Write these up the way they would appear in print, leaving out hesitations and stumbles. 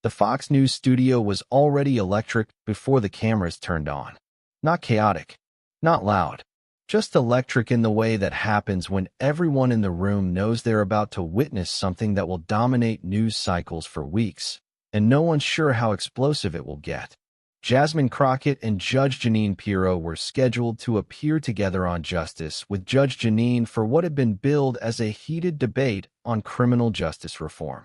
The Fox News studio was already electric before the cameras turned on. Not chaotic, not loud, just electric in the way that happens when everyone in the room knows they're about to witness something that will dominate news cycles for weeks, and no one's sure how explosive it will get. Jasmine Crockett and Judge Jeanine Pirro were scheduled to appear together on Justice with Judge Jeanine for what had been billed as a heated debate on criminal justice reform.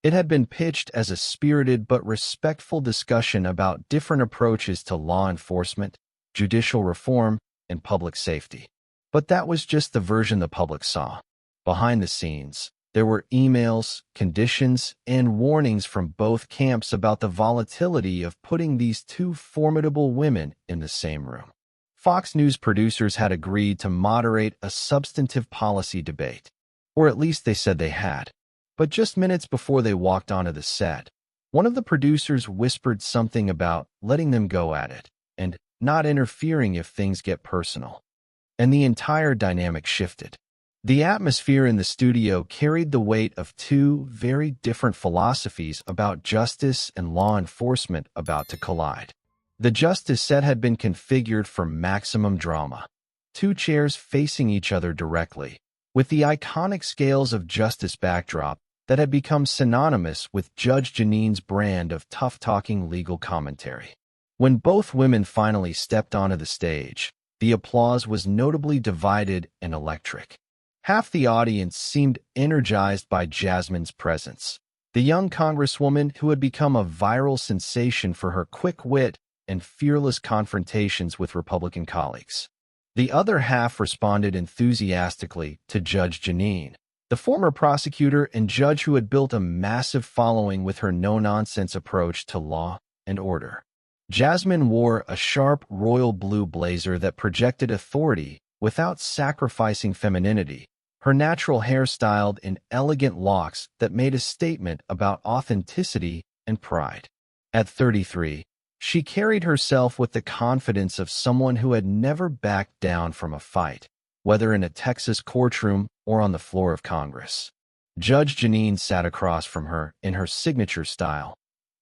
It had been pitched as a spirited but respectful discussion about different approaches to law enforcement, judicial reform, and public safety. But that was just the version the public saw. Behind the scenes, there were emails, conditions, and warnings from both camps about the volatility of putting these two formidable women in the same room. Fox News producers had agreed to moderate a substantive policy debate, or at least they said they had. But just minutes before they walked onto the set, one of the producers whispered something about letting them go at it and not interfering if things get personal. And the entire dynamic shifted. The atmosphere in the studio carried the weight of two very different philosophies about justice and law enforcement about to collide. The justice set had been configured for maximum drama. Two chairs facing each other directly, with the iconic scales of justice backdrop that had become synonymous with Judge Jeanine's brand of tough-talking legal commentary. When both women finally stepped onto the stage, the applause was notably divided and electric. Half the audience seemed energized by Jasmine's presence, the young Congresswoman who had become a viral sensation for her quick wit and fearless confrontations with Republican colleagues. The other half responded enthusiastically to Judge Jeanine, the former prosecutor and judge who had built a massive following with her no-nonsense approach to law and order. Jasmine wore a sharp royal blue blazer that projected authority without sacrificing femininity, her natural hair styled in elegant locks that made a statement about authenticity and pride. At 33, she carried herself with the confidence of someone who had never backed down from a fight, whether in a Texas courtroom or on the floor of Congress. Judge Jeanine sat across from her in her signature style,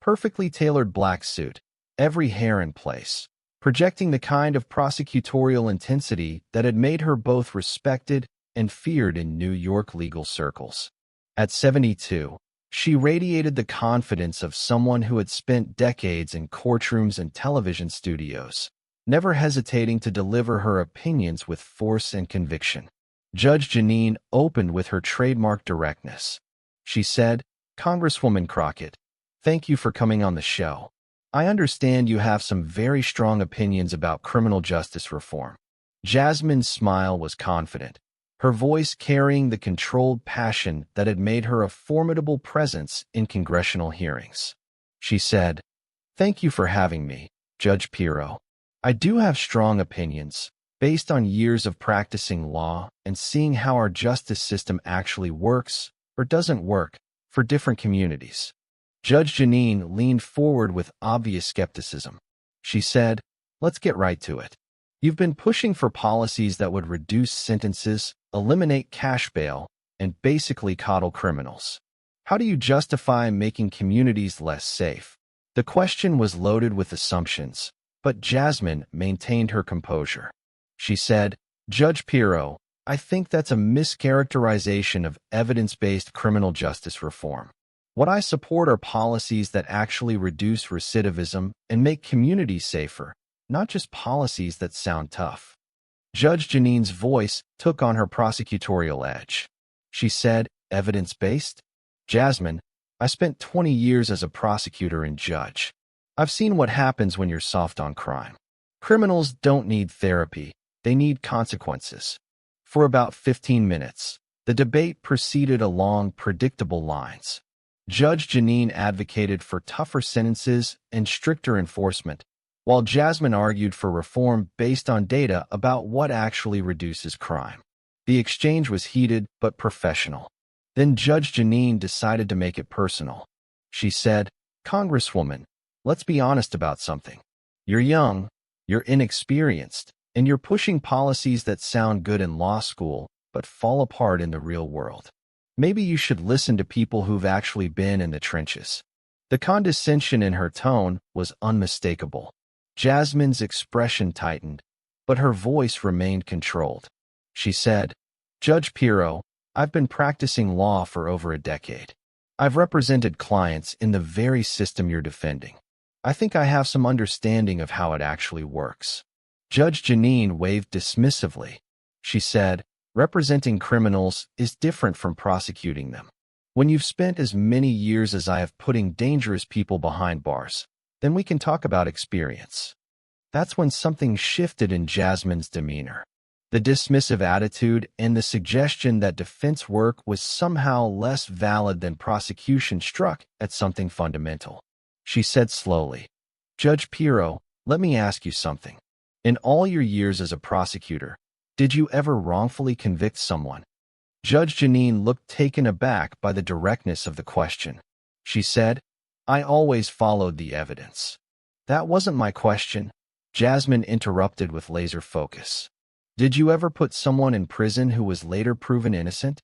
perfectly tailored black suit, every hair in place, projecting the kind of prosecutorial intensity that had made her both respected and feared in New York legal circles. At 72, she radiated the confidence of someone who had spent decades in courtrooms and television studios, never hesitating to deliver her opinions with force and conviction. Judge Jeanine opened with her trademark directness. She said, "Congresswoman Crockett, thank you for coming on the show. I understand you have some very strong opinions about criminal justice reform." Jasmine's smile was confident, her voice carrying the controlled passion that had made her a formidable presence in congressional hearings. She said, "Thank you for having me, Judge Pirro. I do have strong opinions, based on years of practicing law and seeing how our justice system actually works or doesn't work for different communities." Judge Jeanine leaned forward with obvious skepticism. She said, "Let's get right to it. You've been pushing for policies that would reduce sentences, eliminate cash bail, and basically coddle criminals. How do you justify making communities less safe?" The question was loaded with assumptions, but Jasmine maintained her composure. She said, "Judge Pirro, I think that's a mischaracterization of evidence-based criminal justice reform. What I support are policies that actually reduce recidivism and make communities safer, not just policies that sound tough." Judge Jeanine's voice took on her prosecutorial edge. She said, "Evidence-based? Jasmine, I spent 20 years as a prosecutor and judge. I've seen what happens when you're soft on crime. Criminals don't need therapy, they need consequences." For about 15 minutes, the debate proceeded along predictable lines. Judge Jeanine advocated for tougher sentences and stricter enforcement, while Jasmine argued for reform based on data about what actually reduces crime. The exchange was heated but professional. Then Judge Jeanine decided to make it personal. She said, "Congresswoman, let's be honest about something. You're young, you're inexperienced, and you're pushing policies that sound good in law school but fall apart in the real world. Maybe you should listen to people who've actually been in the trenches." The condescension in her tone was unmistakable. Jasmine's expression tightened, but her voice remained controlled. She said, "Judge Pirro, I've been practicing law for over a decade. I've represented clients in the very system you're defending. I think I have some understanding of how it actually works." Judge Jeanine waved dismissively. She said, "Representing criminals is different from prosecuting them. When you've spent as many years as I have putting dangerous people behind bars, then we can talk about experience." That's when something shifted in Jasmine's demeanor. The dismissive attitude and the suggestion that defense work was somehow less valid than prosecution struck at something fundamental. She said slowly, "Judge Pirro, let me ask you something. In all your years as a prosecutor, did you ever wrongfully convict someone?" Judge Jeanine looked taken aback by the directness of the question. She said, "I always followed the evidence." "That wasn't my question," Jasmine interrupted with laser focus. "Did you ever put someone in prison who was later proven innocent?"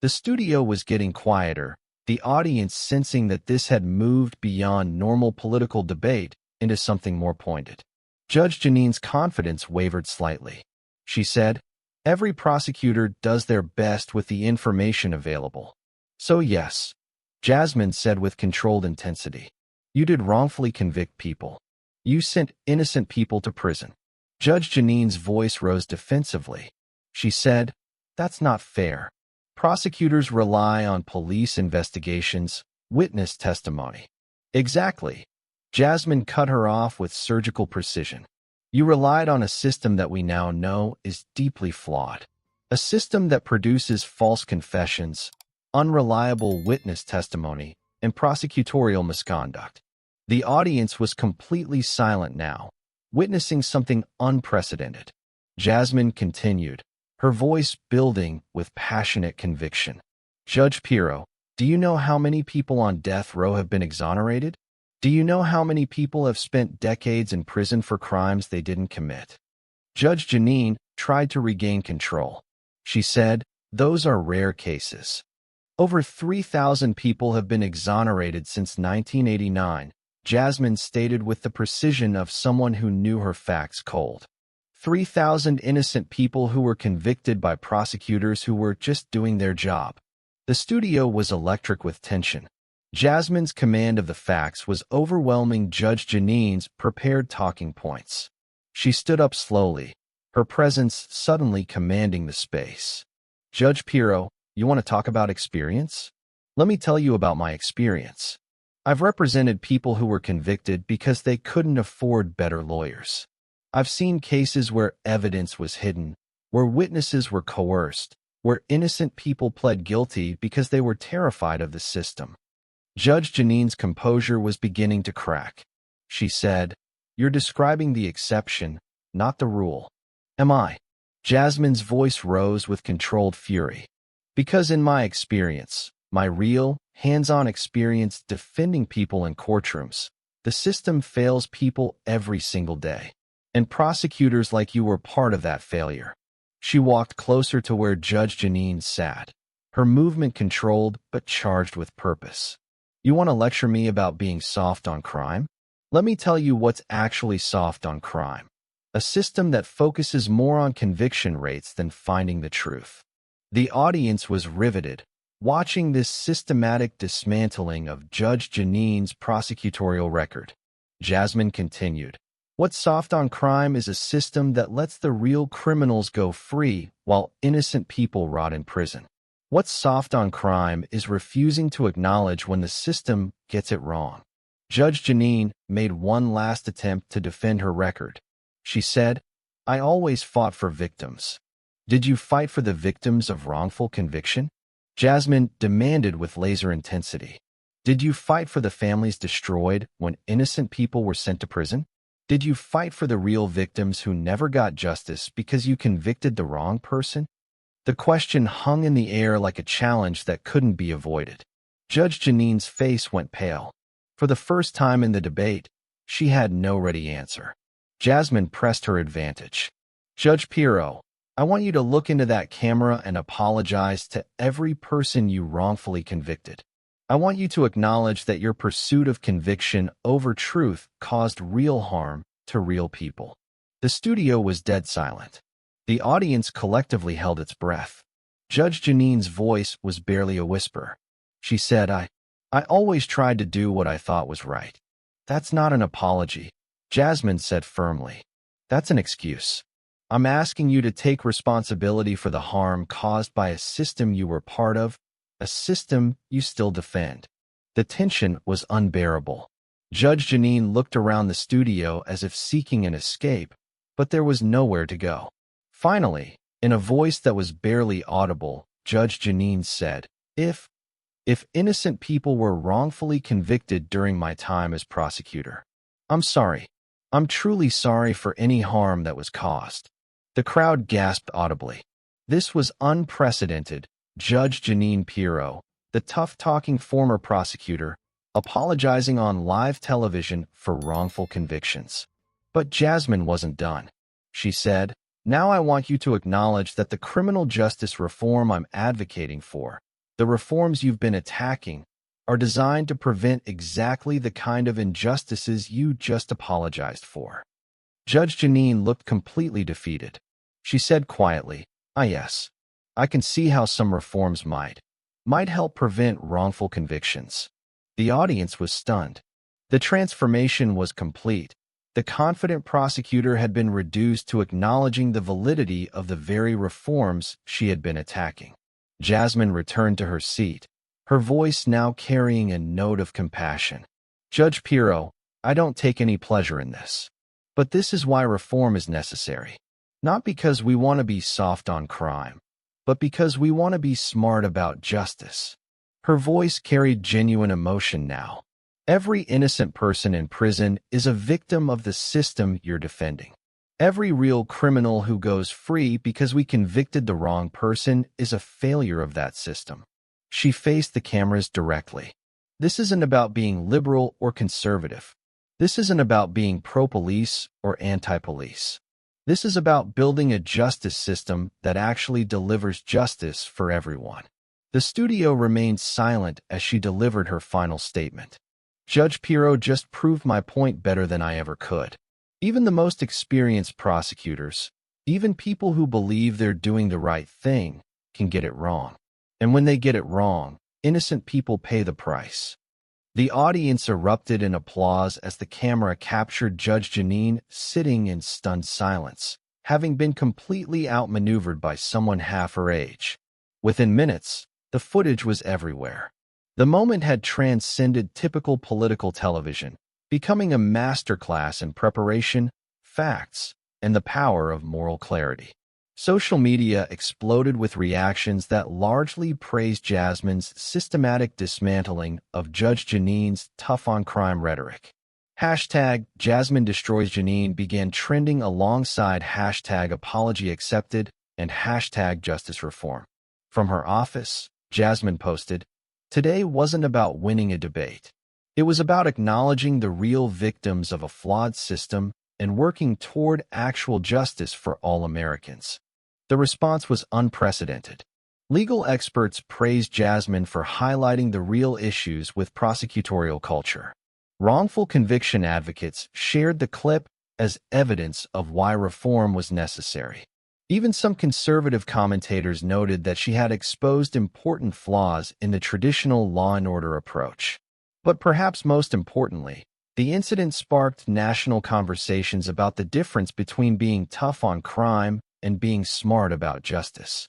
The studio was getting quieter, the audience sensing that this had moved beyond normal political debate into something more pointed. Judge Jeanine's confidence wavered slightly. She said, "Every prosecutor does their best with the information available." "So yes," Jasmine said with controlled intensity, "you did wrongfully convict people. You sent innocent people to prison." Judge Jeanine's voice rose defensively. She said, "That's not fair. Prosecutors rely on police investigations, witness testimony." "Exactly." Jasmine cut her off with surgical precision. "You relied on a system that we now know is deeply flawed. A system that produces false confessions, unreliable witness testimony, and prosecutorial misconduct." The audience was completely silent now, witnessing something unprecedented. Jasmine continued, her voice building with passionate conviction. "Judge Pirro, do you know how many people on death row have been exonerated? Do you know how many people have spent decades in prison for crimes they didn't commit?" Judge Jeanine tried to regain control. She said, "Those are rare cases. Over 3,000 people have been exonerated since 1989, Jasmine stated with the precision of someone who knew her facts cold. 3,000 innocent people who were convicted by prosecutors who were just doing their job. The studio was electric with tension. Jasmine's command of the facts was overwhelming Judge Jeanine's prepared talking points. She stood up slowly, her presence suddenly commanding the space. "Judge Pirro, you want to talk about experience? Let me tell you about my experience. I've represented people who were convicted because they couldn't afford better lawyers. I've seen cases where evidence was hidden, where witnesses were coerced, where innocent people pled guilty because they were terrified of the system." Judge Jeanine's composure was beginning to crack. She said, "You're describing the exception, not the rule." "Am I?" Jasmine's voice rose with controlled fury. "Because in my experience, my real, hands-on experience defending people in courtrooms, the system fails people every single day. And prosecutors like you were part of that failure." She walked closer to where Judge Jeanine sat, her movement controlled but charged with purpose. "You want to lecture me about being soft on crime? Let me tell you what's actually soft on crime. A system that focuses more on conviction rates than finding the truth." The audience was riveted, watching this systematic dismantling of Judge Jeanine's prosecutorial record. Jasmine continued, "What's soft on crime is a system that lets the real criminals go free while innocent people rot in prison. What's soft on crime is refusing to acknowledge when the system gets it wrong." Judge Jeanine made one last attempt to defend her record. She said, "I always fought for victims." "Did you fight for the victims of wrongful conviction?" Jasmine demanded with laser intensity. "Did you fight for the families destroyed when innocent people were sent to prison? Did you fight for the real victims who never got justice because you convicted the wrong person?" The question hung in the air like a challenge that couldn't be avoided. Judge Jeanine's face went pale. For the first time in the debate, she had no ready answer. Jasmine pressed her advantage. "Judge Pirro, I want you to look into that camera and apologize to every person you wrongfully convicted. I want you to acknowledge that your pursuit of conviction over truth caused real harm to real people." The studio was dead silent. The audience collectively held its breath. Judge Jeanine's voice was barely a whisper. She said, I always tried to do what I thought was right." "That's not an apology," Jasmine said firmly. "That's an excuse. I'm asking you to take responsibility for the harm caused by a system you were part of, a system you still defend." The tension was unbearable. Judge Jeanine looked around the studio as if seeking an escape, but there was nowhere to go. Finally, in a voice that was barely audible, Judge Jeanine said, If innocent people were wrongfully convicted during my time as prosecutor, I'm sorry. I'm truly sorry for any harm that was caused." The crowd gasped audibly. This was unprecedented. Judge Jeanine Pirro, the tough-talking former prosecutor, apologizing on live television for wrongful convictions. But Jasmine wasn't done. She said, "Now I want you to acknowledge that the criminal justice reform I'm advocating for, the reforms you've been attacking, are designed to prevent exactly the kind of injustices you just apologized for." Judge Jeanine looked completely defeated. She said quietly, yes, I can see how some reforms might help prevent wrongful convictions." The audience was stunned. The transformation was complete. The confident prosecutor had been reduced to acknowledging the validity of the very reforms she had been attacking. Jasmine returned to her seat, her voice now carrying a note of compassion. "Judge Pirro, I don't take any pleasure in this. But this is why reform is necessary. Not because we want to be soft on crime, but because we want to be smart about justice." Her voice carried genuine emotion now. Every innocent person in prison is a victim of the system you're defending. Every real criminal who goes free because we convicted the wrong person is a failure of that system. She faced the cameras directly. "This isn't about being liberal or conservative. This isn't about being pro-police or anti-police. This is about building a justice system that actually delivers justice for everyone." The studio remained silent as she delivered her final statement. "Judge Pirro just proved my point better than I ever could. Even the most experienced prosecutors, even people who believe they're doing the right thing, can get it wrong. And when they get it wrong, innocent people pay the price." The audience erupted in applause as the camera captured Judge Jeanine sitting in stunned silence, having been completely outmaneuvered by someone half her age. Within minutes, the footage was everywhere. The moment had transcended typical political television, becoming a masterclass in preparation, facts, and the power of moral clarity. Social media exploded with reactions that largely praised Jasmine's systematic dismantling of Judge Jeanine's tough-on-crime rhetoric. Hashtag Jasmine Destroys Jeanine began trending alongside hashtag Apology Accepted and hashtag Justice Reform. From her office, Jasmine posted, "Today wasn't about winning a debate. It was about acknowledging the real victims of a flawed system and working toward actual justice for all Americans." The response was unprecedented. Legal experts praised Jasmine for highlighting the real issues with prosecutorial culture. Wrongful conviction advocates shared the clip as evidence of why reform was necessary. Even some conservative commentators noted that she had exposed important flaws in the traditional law and order approach. But perhaps most importantly, the incident sparked national conversations about the difference between being tough on crime and being smart about justice.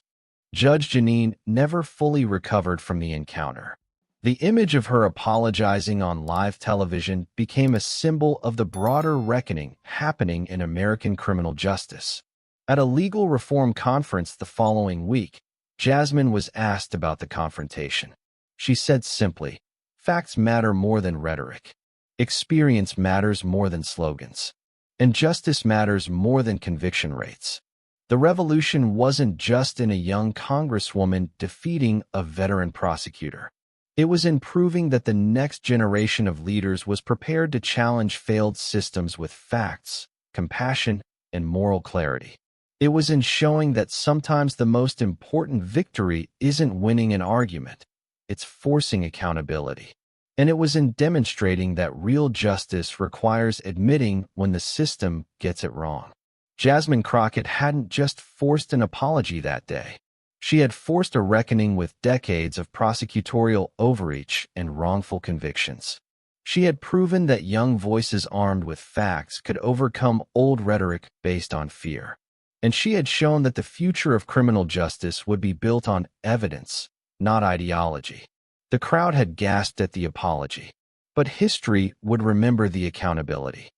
Judge Jeanine never fully recovered from the encounter. The image of her apologizing on live television became a symbol of the broader reckoning happening in American criminal justice. At a legal reform conference the following week, Jasmine was asked about the confrontation. She said simply, "Facts matter more than rhetoric. Experience matters more than slogans. And justice matters more than conviction rates." The revolution wasn't just in a young congresswoman defeating a veteran prosecutor. It was in proving that the next generation of leaders was prepared to challenge failed systems with facts, compassion, and moral clarity. It was in showing that sometimes the most important victory isn't winning an argument. it's forcing accountability. And it was in demonstrating that real justice requires admitting when the system gets it wrong. Jasmine Crockett hadn't just forced an apology that day. She had forced a reckoning with decades of prosecutorial overreach and wrongful convictions. She had proven that young voices armed with facts could overcome old rhetoric based on fear. And she had shown that the future of criminal justice would be built on evidence, not ideology. The crowd had gasped at the apology, but history would remember the accountability.